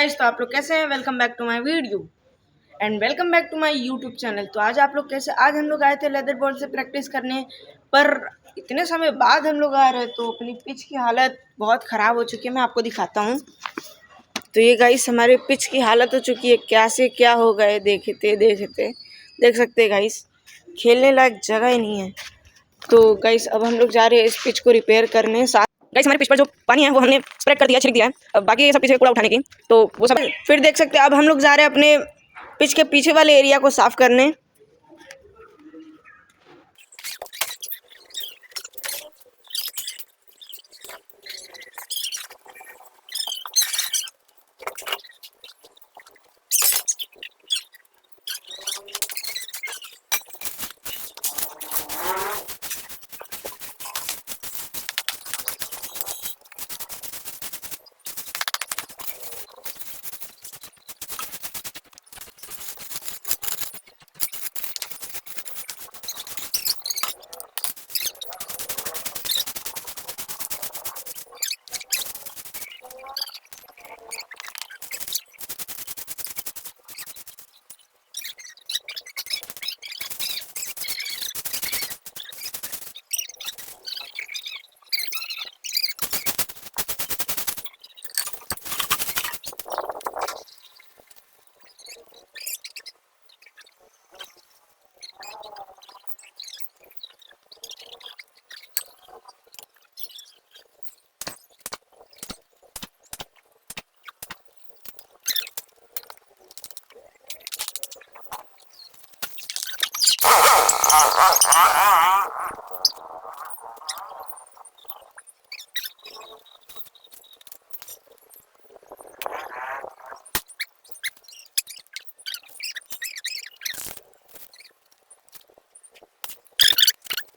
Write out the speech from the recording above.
Guys, तो आप लोग कैसे हैं। Welcome back to my video and welcome back to my YouTube channel. तो आज आप लोग कैसे, आज हम लोग आए थे लेदर बॉल से प्रैक्टिस करने, पर इतने समय बाद हम लोग आ रहे हैं तो अपनी पिच की हालत बहुत ख़राब हो चुकी है। मैं आपको दिखाता हूँ। तो ये गाइस हमारे पिच की हालत हो चुकी है, क्या से क्या हो गए। देख सकते हैं गाइस, खेलने लायक जगह ही नहीं है। तो गाइस अब हम लोग जा रहे हैं इस पिच को रिपेयर करने। गाइस हमारे पिच पर जो पानी है वो हमने स्प्रेड कर दिया, छिड़क दिया है। अब बाकी ये सब पीछे कूड़ा उठाने की, तो वो सब फिर देख सकते हैं। अब हम लोग जा रहे हैं अपने पिच के पीछे वाले एरिया को साफ करने।